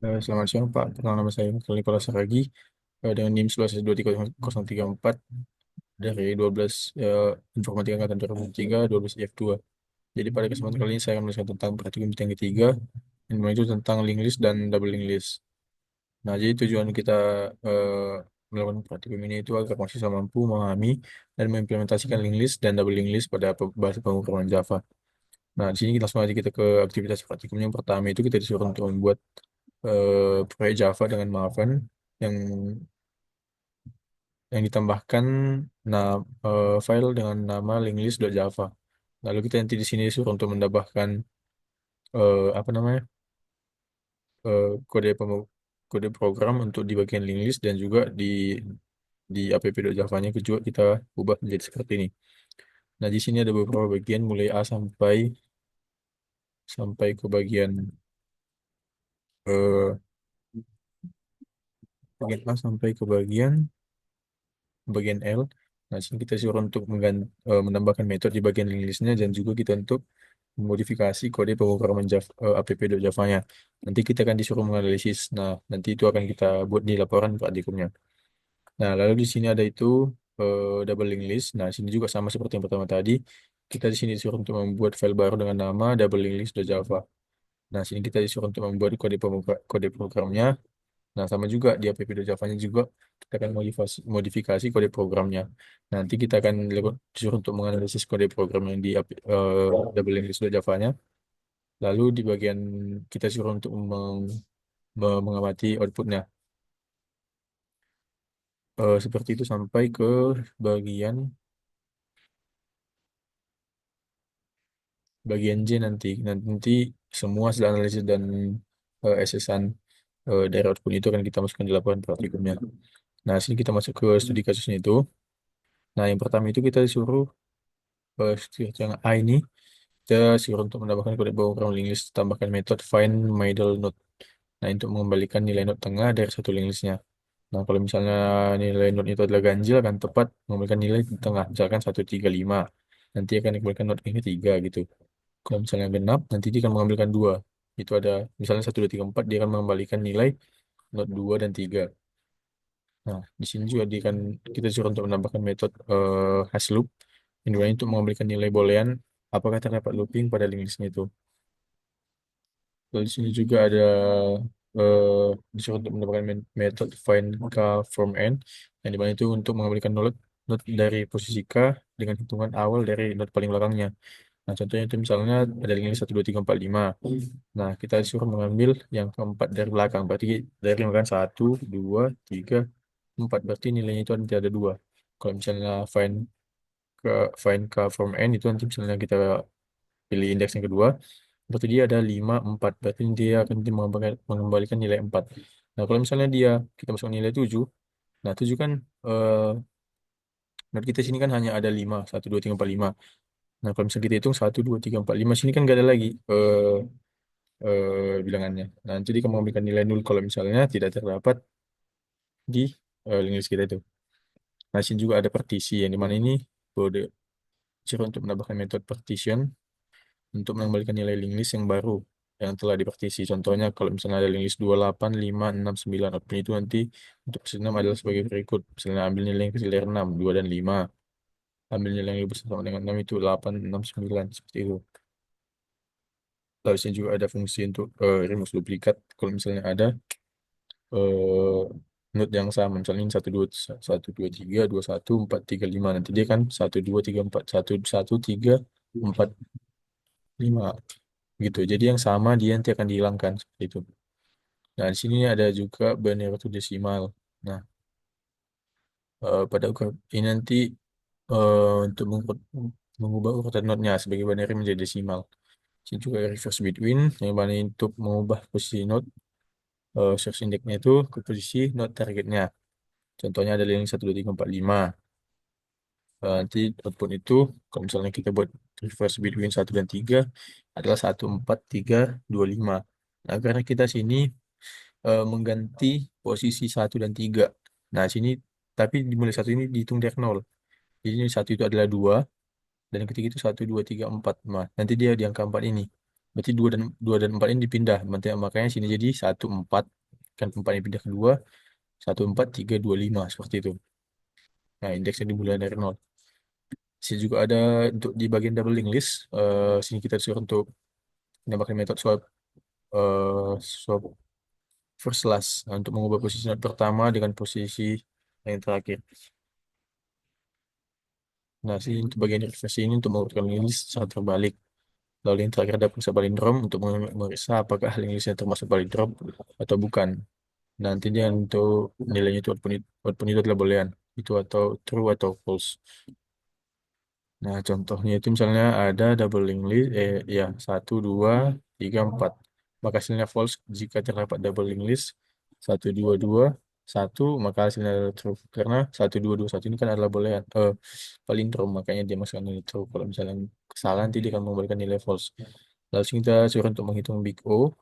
Selamat siang Pak, kenal nama saya Nicholas Saragi dengan NIM 11 23034 dari 12 Informatika Angkatan 2003 12 F2. Jadi pada kesempatan kali ini saya akan menuliskan tentang praktikum yang ketiga, yang dimana itu tentang Linglist dan double Linglist. Nah, jadi tujuan kita eh, melakukan praktikum ini itu agar mahasiswa mampu memahami dan mengimplementasikan Linglist dan double Linglist pada bahasa pemrograman Java. Nah, di sini langsung aja kita ke aktivitas praktikumnya. Yang pertama itu kita disuruh untuk membuat proyek Java dengan Maven yang ditambahkan file dengan nama linklist.java. Lalu kita nanti di sini disuruh untuk menambahkan apa namanya eh, kode kode program untuk di bagian linklist dan juga di app.java-nya juga kita ubah menjadi seperti ini. Nah, di sini ada beberapa bagian mulai A sampai ke eh, bagian A sampai ke bagian L. Nah, sini kita suruh untuk menambahkan metode di bagian listnya dan juga kita untuk memodifikasi kode pemrograman Java, app.java-nya. Nanti kita akan disuruh menganalisis. Nah, nanti itu akan kita buat di laporan praktikumnya. Nah, lalu di sini ada itu double link list. Nah, sini juga sama seperti yang pertama tadi. Kita di sini disuruh untuk membuat file baru dengan nama double link list.java. Nah, sini kita disuruh untuk membuat kode programnya. Nah, sama juga di app.java-nya juga kita akan modifikasi kode programnya. Nanti kita akan disuruh untuk menganalisis kode program yang di double list Java-nya. Lalu di bagian kita disuruh untuk mengamati outputnya. Seperti itu sampai ke bagian bagian J nanti. Nanti semua hasil analisis dan assessment dari output itu akan kita masukkan di laporan praktikumnya. Nah, sini kita masuk ke studi kasusnya itu. Nah, yang pertama itu kita disuruh yang A ini kita suruh untuk menambahkan kode program link list, tambahkan metode find middle node. Nah, untuk mengembalikan nilai node tengah dari satu link listnya. Nah, kalau misalnya nilai node itu adalah ganjil, akan tepat mengembalikan nilai di tengah. Misalkan 135, nanti akan dikembalikan node yang ketiga gitu. Kalau misalnya genap, nanti dia akan mengambilkan dua. Itu ada misalnya 1, 2, 3, 4, dia akan mengembalikan nilai node 2 dan 3. Nah, di sini juga kita suruh untuk menambahkan metode hash loop yang dimana untuk mengembalikan nilai boolean apakah terdapat looping pada link listnya itu. Lalu di sini juga ada eh, disuruh untuk mendapatkan metode find k from n yang dimana itu untuk mengambilkan node dari posisi k dengan hitungan awal dari node paling belakangnya. Nah, contohnya itu misalnya ada link list 1, 2, 3, 4, 5. Nah, kita disuruh mengambil yang keempat dari belakang. Berarti dari belakang 1, 2, 3, 4. Berarti nilainya itu nanti ada 2. Kalau misalnya ke find k from n itu nanti misalnya kita pilih indeks yang kedua, berarti dia ada 5 4. Berarti dia akan mengembalikan nilai 4. Nah, kalau misalnya kita masuk nilai 7, nah 7 kan menurut kita sini kan hanya ada 5 1, 2, 3, 4, 5. Nah, kalau misalnya kita hitung 1, 2, 3, 4, 5 sini kan nggak ada lagi bilangannya. Nah, jadi kamu memberikan nilai 0 kalau misalnya tidak terdapat di link list kita itu. Nah, sini juga ada partisi yang dimana ini kode cara untuk menambahkan metode partition untuk mengembalikan nilai link list yang baru yang telah dipartisi. Contohnya kalau misalnya ada link list 28, 5, 6, 9, output itu nanti untuk versi 6 adalah sebagai berikut. Misalnya ambil nilai yang kecil dari 6, 2 dan 5. Ambil nilai yang lebih besar sama dengan 6 itu 8, 6, 9, seperti itu. Lalu sini juga ada fungsi untuk remove duplikat. Kalau misalnya ada eh, node yang sama, misalnya ini 1, 2, 3, 2, 1, 4, 3, 5. Nanti dia kan 1, 2, 3, 4, 1, 1, 3, 4, 5. Gitu. Jadi yang sama dia nanti akan dihilangkan seperti itu. Nah, di sini ada juga binary to decimal. Nah, pada ini nanti untuk mengubah urutan node-nya sebagai binary menjadi desimal. Sini juga ada reverse between yang mana untuk mengubah posisi node source index-nya itu ke posisi node targetnya. Contohnya ada link 1, 2, 3, 4, 5. Nanti output itu kalau misalnya kita buat reverse between 1 dan 3 adalah 1, 4, 3, 2, 5. Nah, karena kita sini mengganti posisi 1 dan 3. Nah, sini tapi dimulai satu ini dihitung dari nol. Jadi ini satu itu adalah 2 dan yang ketiga itu 1, 2, 3, 4. Nah, nanti dia di angka 4 ini. Berarti dua dan 4 ini dipindah. Makanya sini jadi 1 4. Kan 4 ini pindah ke 2. 1 4 3 2 5 seperti itu. Nah, indeksnya dimulai dari nol. Sini juga ada untuk di bagian doubling list. Sini kita disuruh untuk menambahkan metode swap first last. Nah, untuk mengubah posisi node pertama dengan posisi yang terakhir. Nah, sini untuk bagian reverse ini untuk mengurutkan list secara terbalik. Lalu yang terakhir ada periksa palindrom untuk memeriksa apakah listnya termasuk palindrom atau bukan. Nanti dia untuk nilainya itu output itu adalah boolean. Itu atau true atau false. Nah, contohnya itu misalnya ada doubling list, ya, 1 2 3 4. Maka hasilnya false jika terdapat doubling list 1 2 2 1, maka hasilnya adalah true. Karena 1 2 2 1 ini kan adalah boolean, palindrom, makanya dia masukkan nilai true. Kalau misalnya kesalahan, nanti dia akan memberikan nilai false. Lalu kita suruh untuk menghitung big O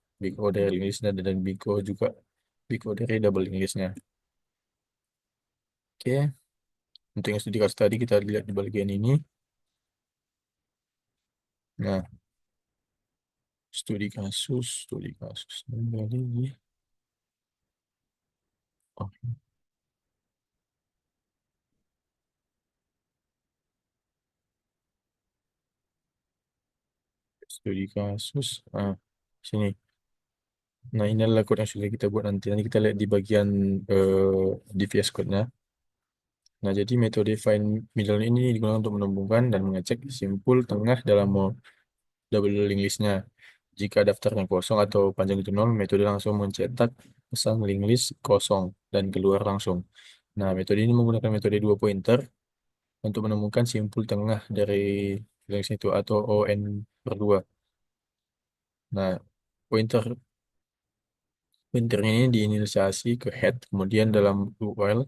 dari listnya dan big O dari doubling listnya. Oke, untuk yang sudah dikasih tadi kita lihat di bagian ini. Nah, studi kasus. Jadi, oh, studi kasus. Ah, sini. Nah, ini adalah code yang sudah kita buat nanti. Nanti kita lihat di bagian DVS code-nya. Nah, jadi metode find middle ini digunakan untuk menembungkan dan mengecek simpul tengah dalam double link list-nya. Jika daftarnya kosong atau panjang itu nol, metode langsung mencetak pesan link list kosong dan keluar langsung. Nah, metode ini menggunakan metode dua pointer untuk menemukan simpul tengah dari list itu atau ON per 2. Nah, pointer pointernya ini diinisiasi ke head, kemudian dalam while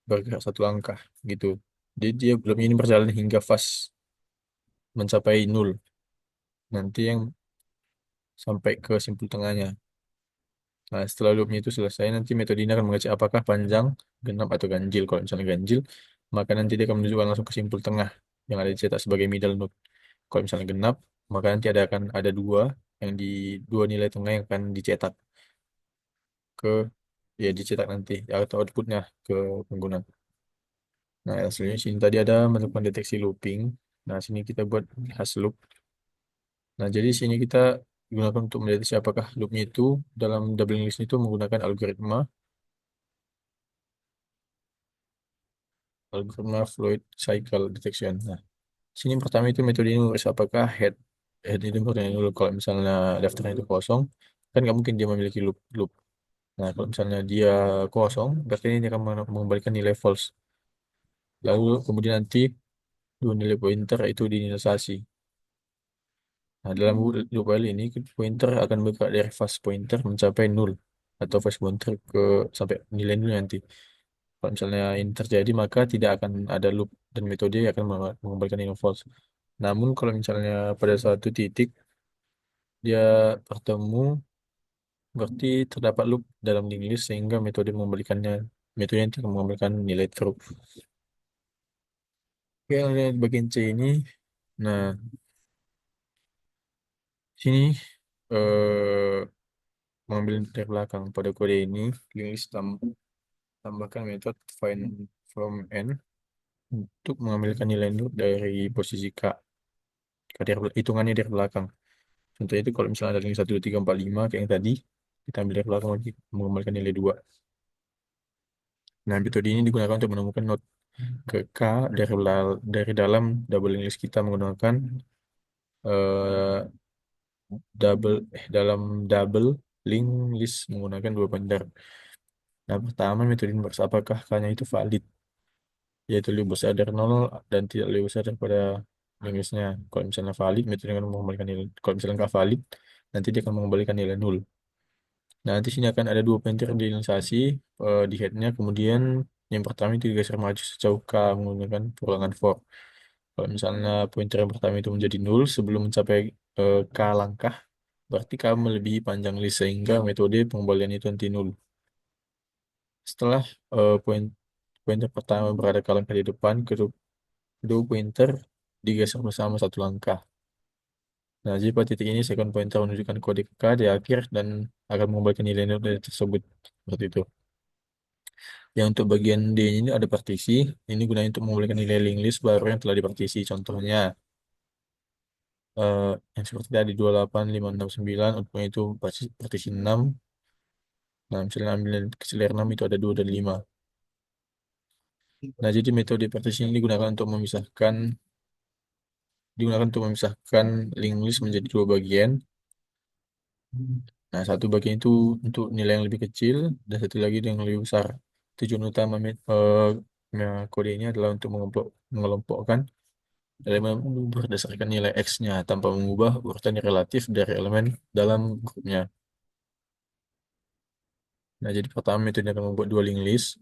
bergerak 1 langkah gitu. Jadi dia belum ini berjalan hingga fast mencapai nol. Nanti yang sampai ke simpul tengahnya. Nah, setelah loopnya itu selesai, nanti metode ini akan mengecek apakah panjang, genap, atau ganjil. Kalau misalnya ganjil, maka nanti dia akan menunjukkan langsung ke simpul tengah yang ada dicetak sebagai middle node. Kalau misalnya genap, maka nanti akan ada dua nilai tengah yang akan dicetak ke ya dicetak nanti atau outputnya ke pengguna. Nah, hasilnya sini tadi ada melakukan deteksi looping. Nah, sini kita buat hash loop. Nah, jadi sini kita gunakan untuk mendeteksi apakah loopnya itu dalam doubling list itu menggunakan algoritma Floyd Cycle Detection. Nah, sini pertama itu metode ini memeriksa apakah head itu mempunyai dulu. Kalau misalnya daftarnya itu kosong, kan nggak mungkin dia memiliki loop. Nah, kalau misalnya dia kosong, berarti ini akan mengembalikan nilai false. Lalu kemudian nanti dua nilai pointer itu diinisialisasi. Nah, dalam loop while ini pointer akan bergerak dari fast pointer mencapai nol atau fast pointer ke sampai nilai nol nanti. Kalau misalnya ini terjadi, maka tidak akan ada loop dan metode akan mengembalikan nilai false. Namun kalau misalnya pada suatu titik dia bertemu, berarti terdapat loop dalam link list sehingga metode yang akan mengembalikan nilai true. Oke, yang lihat bagian C ini. Nah, sini mengambil dari belakang pada kode ini, link list tambahkan metode find from n untuk mengambilkan nilai loop dari posisi K. Hitungannya dari belakang. Contohnya itu kalau misalnya ada link 1 2 3 4 5 kayak yang tadi, kita ambil dari belakang lagi mengembalikan nilai 2. Nah, metode ini digunakan untuk menemukan node ke K dari dalam double link list kita menggunakan eh, dalam double link list menggunakan dua pointer. Nah, pertama metode ini berusaha apakah K-nya itu valid, yaitu lebih besar dari nol dan tidak lebih besar daripada link listnya. Kalau misalnya valid, metode akan mengembalikan nilai. Kalau misalnya nggak valid, nanti dia akan mengembalikan nilai nol. Nah, nanti sini akan ada dua pointer yang diinisialisasi di headnya. Kemudian yang pertama itu digeser maju sejauh K menggunakan perulangan for. Kalau misalnya pointer yang pertama itu menjadi nol sebelum mencapai K langkah, berarti K melebihi panjang list sehingga metode pengembalian itu nanti nol. Setelah pointer pertama berada ke langkah di depan, kedua pointer digeser bersama 1 langkah. Nah, jadi pada titik ini second pointer menunjukkan kode K di akhir dan akan mengembalikan nilai nilai tersebut. Seperti itu. Yang untuk bagian D ini ada partisi. Ini gunanya untuk mengembalikan nilai linked list baru yang telah dipartisi. Contohnya, eh, yang seperti tadi 28, 5, 6, 9, outputnya itu partisi 6. Nah, misalnya ambil kecil dari 6 itu ada 2 dan 5. Nah, jadi metode partition ini digunakan untuk memisahkan linked list menjadi dua bagian. Nah, satu bagian itu untuk nilai yang lebih kecil dan satu lagi yang lebih besar. Tujuan utama kode ini adalah untuk mengelompokkan elemen berdasarkan nilai X-nya tanpa mengubah urutan relatif dari elemen dalam grupnya. Nah, jadi pertama metode akan membuat dua linked list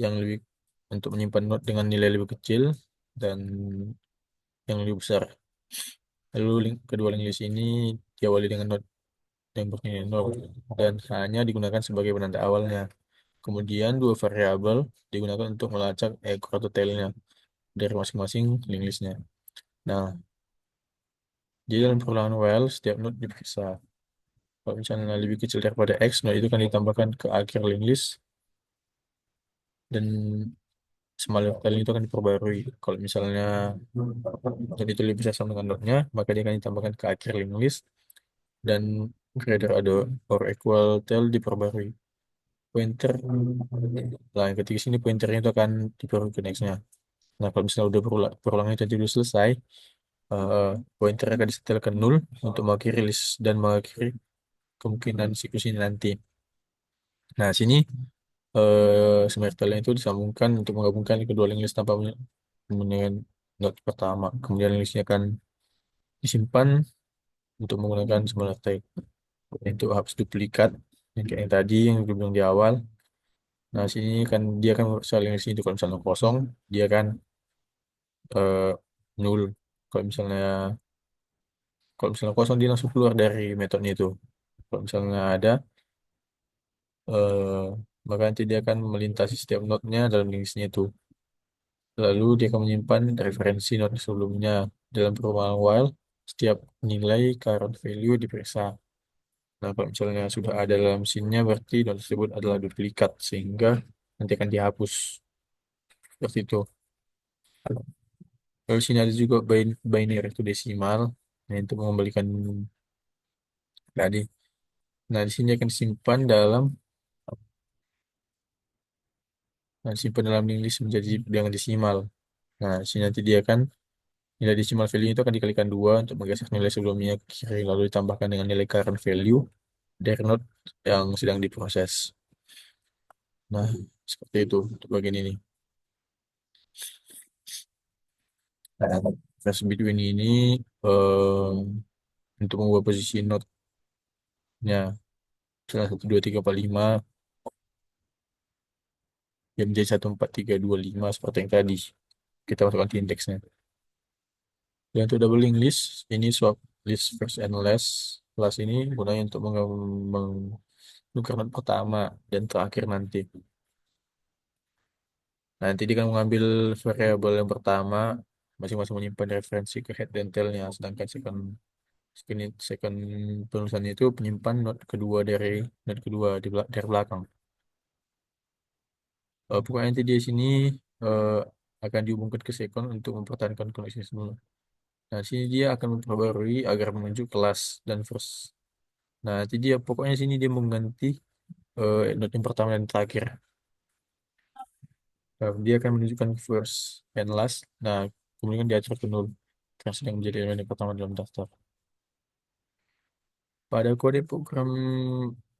yang lebih untuk menyimpan node dengan nilai lebih kecil dan yang lebih besar. Lalu kedua link list ini diawali dengan node yang bernilai 0 dan hanya digunakan sebagai penanda awalnya. Kemudian dua variabel digunakan untuk melacak ekor atau tailnya dari masing-masing link listnya. Nah, di dalam perulangan while setiap node diperiksa. Kalau misalnya lebih kecil daripada X, node itu kan ditambahkan ke akhir link list dan semaller tail itu akan diperbarui. Kalau misalnya node itu lebih besar sama dengan node-nya, maka dia akan ditambahkan ke akhir link list dan greater ada or equal tail diperbarui. Pointer, nah yang ketiga sini pointernya itu akan diperbarui ke next-nya. Nah kalau misalnya udah perulangan itu udah selesai, eh pointer akan disetel ke 0 untuk mengakhiri list dan mengakhiri kemungkinan siklus ini nanti. Nah sini semertelnya itu disambungkan untuk menggabungkan kedua link list tanpa dengan node pertama. Kemudian link listnya akan disimpan untuk menggunakan similar type. Itu hapus duplikat yang kayak yang tadi yang gue bilang di awal. Nah, sini kan dia kan saling di sini tuh kalau misalnya kosong, dia kan eh, nol. Kalau misalnya kalau misalnya kosong dia langsung keluar dari metode itu. Kalau misalnya ada, eh, maka nanti dia akan melintasi setiap node-nya dalam listnya itu. Lalu dia akan menyimpan referensi node sebelumnya dalam perumahan while. Setiap nilai current value diperiksa. Nah, kalau misalnya sudah ada dalam mesinnya, berarti node tersebut adalah duplikat sehingga nanti akan dihapus seperti itu. Lalu sini ada juga binary itu desimal. Nah, untuk mengembalikan tadi. Nah, di sini akan disimpan dalam link list menjadi dengan desimal. Nah, di sini nanti dia akan nilai desimal value itu akan dikalikan dua untuk menggeser nilai sebelumnya ke kiri, lalu ditambahkan dengan nilai current value dari node yang sedang diproses. Nah, seperti itu untuk bagian ini. Nah, flash between ini untuk mengubah posisi node-nya salah 1, 2, 3, 4, 5 yang menjadi 1, 4, 3, 2, 5 seperti yang tadi. Kita masukkan di indeksnya. Dan untuk double link list, ini swap list first and last. Last ini gunanya untuk menukar node pertama dan terakhir nanti. Nanti dia akan mengambil variabel yang pertama, masing-masing menyimpan referensi ke head dan tailnya, sedangkan second penulisannya itu penyimpan node kedua dari belakang. Pokoknya nanti di sini eh, akan dihubungkan ke second untuk mempertahankan koneksi semula. Nah, sini dia akan memperbarui agar menuju kelas dan first. Nah, nanti dia pokoknya sini dia mengganti node yang pertama dan terakhir. Dia akan menunjukkan first and last. Nah, kemudian diatur ke nol. Yang sedang menjadi elemen yang pertama dalam daftar. Pada kode program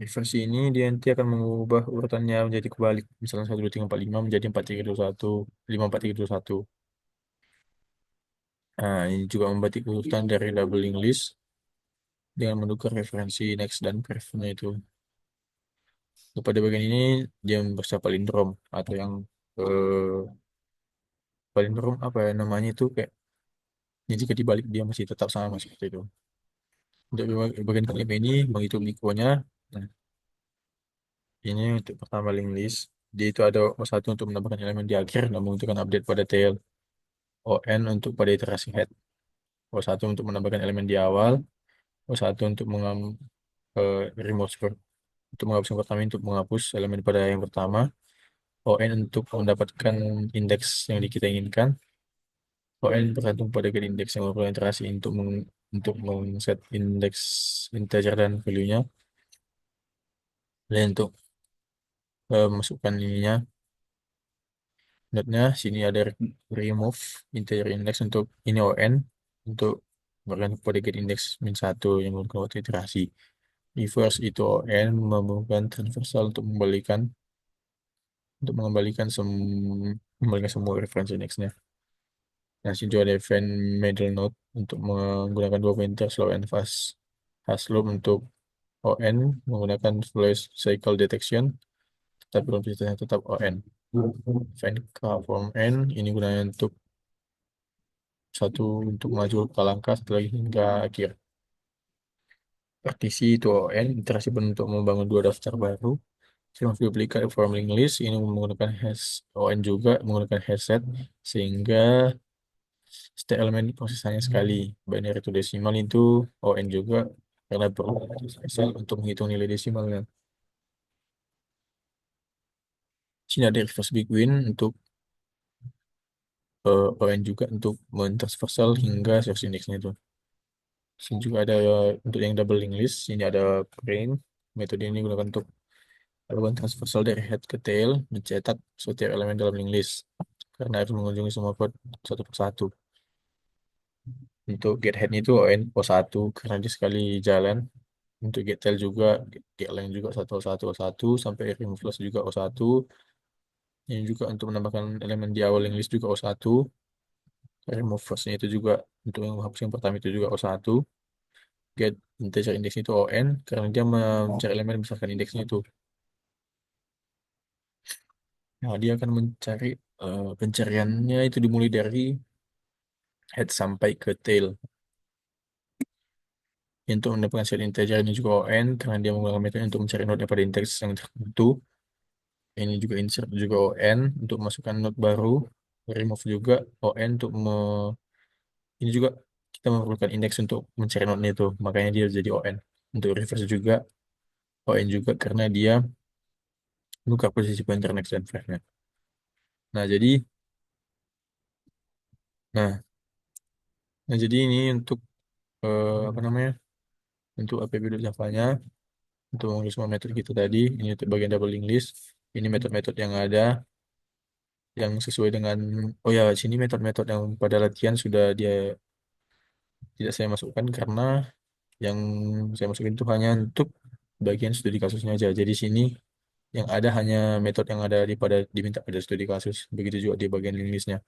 reversi ini, dia nanti akan mengubah urutannya menjadi kebalik. Misalnya 1, 2, 3, 4, 5 menjadi 4, 3, 2, 1, 5, 4, 3, 2, 1. Nah, ini juga membatik urutan dari doubling list dengan menukar referensi next dan pref-nya itu. Pada bagian ini, dia membaca palindrom atau yang palindrom apa ya namanya itu kayak jadi jika dibalik dia masih tetap sama seperti itu. Untuk bagian kelima ini menghitung mikronya. Nah, ini untuk pertama link list. Dia itu ada O1 untuk menambahkan elemen di akhir dan membutuhkan update pada tail. ON untuk pada iterasi head. O1 untuk menambahkan elemen di awal, O1 untuk remove untuk menghapus yang pertama, untuk menghapus elemen pada yang pertama, ON untuk mendapatkan indeks yang kita inginkan, ON bergantung pada get indeks yang berorientasi untuk set indeks integer dan value-nya, dan untuk masukkan ininya node-nya. Sini ada remove integer index untuk ini ON untuk bergantung pada get index -1 yang menggunakan waktu iterasi. Reverse itu ON membutuhkan transversal untuk mengembalikan semua reference indexnya. Nah, sini juga ada event middle node untuk menggunakan dua pointer slow and fast. Fast loop untuk ON menggunakan flash cycle detection, tapi prosesnya tetap ON. Event from N ini gunanya untuk maju ke langkah setelah hingga akhir. Partisi itu ON, iterasi untuk membangun dua daftar baru. Single duplicate from linked list ini menggunakan hash ON juga menggunakan hash set, sehingga setiap elemen diproses hanya sekali. Binary to desimal itu ON juga karena perlu spesial untuk menghitung nilai desimalnya. Sini ada reverse big untuk ON juga untuk mentransversal hingga source indexnya itu. Sini juga ada untuk yang double linked list. Sini ada print. Metode ini digunakan untuk melakukan transversal dari head ke tail, mencetak setiap elemen dalam linked list karena harus mengunjungi semua pod satu persatu. Untuk get head itu ON O1 karena dia sekali jalan. Untuk get tail juga, get length juga satu sampai remove loss juga O1. Ini juga untuk menambahkan elemen di awal linked list juga O1. Remove first-nya itu juga untuk menghapus yang pertama itu juga O1. Get integer index itu ON karena dia mencari elemen berdasarkan indeksnya itu. Nah, dia akan mencari pencariannya itu dimulai dari head sampai ke tail. Untuk mendapatkan set integer ini juga ON karena dia menggunakan metode untuk mencari node pada indeks yang tertentu. Ini juga insert juga ON untuk masukkan node baru. Remove juga ON ini juga kita memerlukan indeks untuk mencari node itu. Makanya dia jadi ON. Untuk reverse juga ON juga karena dia buka posisi pointer next dan flag-nya. Nah, nah, jadi ini untuk apa namanya? Untuk APB Java-nya, untuk mengurus semua metode kita tadi. Ini untuk bagian double link list. Ini metode-metode yang ada yang sesuai dengan, oh ya, sini metode-metode yang pada latihan sudah dia tidak saya masukkan karena yang saya masukin itu hanya untuk bagian studi kasusnya aja. Jadi sini yang ada hanya metode yang ada diminta pada studi kasus. Begitu juga di bagian link listnya.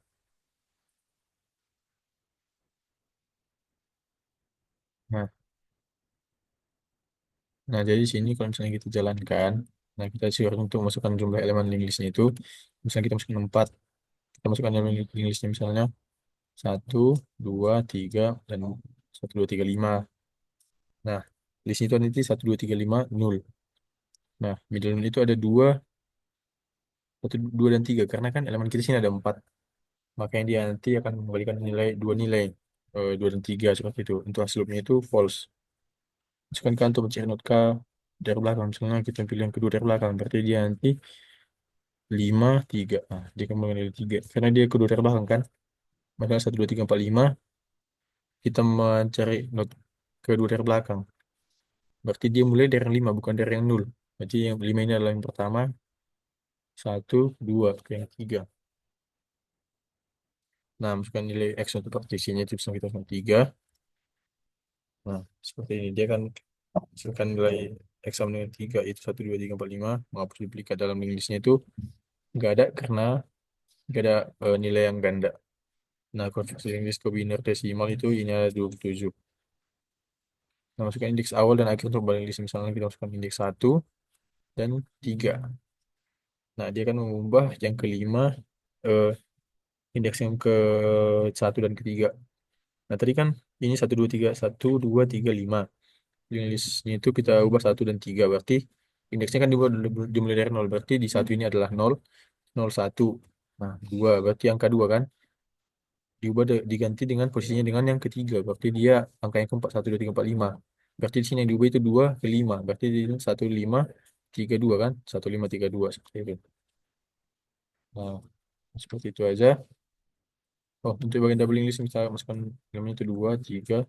Nah, jadi sini kalau misalnya kita jalankan, nah kita suruh untuk masukkan jumlah elemen link listnya itu, misalnya kita masukkan 4, kita masukkan elemen link listnya misalnya 1, 2, 3, dan 1, 2, 3, 5. Nah, list itu nanti 1, 2, 3, 5, 0. Nah, middle node itu ada 2, 1, 2, dan 3. Karena kan elemen kita sini ada 4. Makanya dia nanti akan mengembalikan dua nilai, 2 dan 3 seperti itu. Untuk hasil loopnya itu false. Misalkan kan untuk mencari node K dari belakang, misalnya kita pilih yang kedua dari belakang, berarti dia nanti 5, 3. Nah, dia kembali dari 3. Karena dia kedua dari belakang kan. Maka 1, 2, 3, 4, 5, kita mencari node kedua dari belakang. Berarti dia mulai dari yang 5, bukan dari yang 0. Berarti yang 5 ini adalah yang pertama, 1, 2, yang 3. Nah, masukkan nilai X untuk partisinya itu bisa kita masukkan 3. Nah, seperti ini. Dia kan hasilkan nilai X sama dengan 3, itu 1, 2, 3, 4, 5. Menghapus duplikat dalam link listnya itu nggak ada karena nggak ada nilai yang ganda. Nah, konversi link list ke biner desimal itu ini ada 27. Nah, masukkan indeks awal dan akhir untuk balik list. Misalnya kita masukkan indeks 1 dan 3. Nah, dia akan mengubah yang kelima, eh, indeks yang ke 1 dan ke 3. Nah, tadi kan ini 1, 2, 3, 1, 2, 3, 5. Link listnya itu kita ubah 1 dan 3. Berarti indeksnya kan dimulai dari 0. Berarti di satu ini adalah 0, 0, 1. Nah, 2. Berarti angka 2 kan. diganti dengan posisinya dengan yang ketiga. Berarti dia angka yang keempat, 1, 2, 3, 4, 5. Berarti di sini yang diubah itu 2 ke 5. Berarti di sini 1, 5, 3, 2 kan? 1, 5, 3, 2 seperti itu. Nah, seperti itu aja. Oh, untuk bagian doubling list kita masukkan elemen itu 2, 3,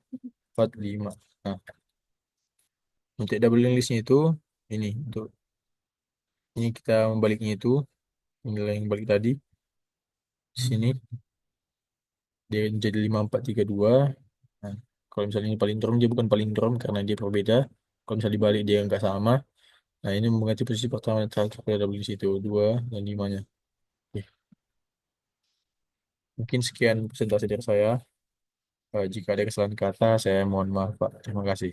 4, 5. Nah, untuk doubling listnya itu ini untuk ini kita membaliknya itu nilai yang balik tadi sini dia jadi 5, 4, 3, 2. Nah, kalau misalnya ini palindrom dia bukan palindrom karena dia berbeda. Kalau misalnya dibalik dia nggak sama. Nah, ini mengganti posisi pertama dan terakhir pada list itu 2 dan 5-nya. Oke. Mungkin sekian presentasi dari saya. Jika ada kesalahan kata, saya mohon maaf, Pak. Terima kasih.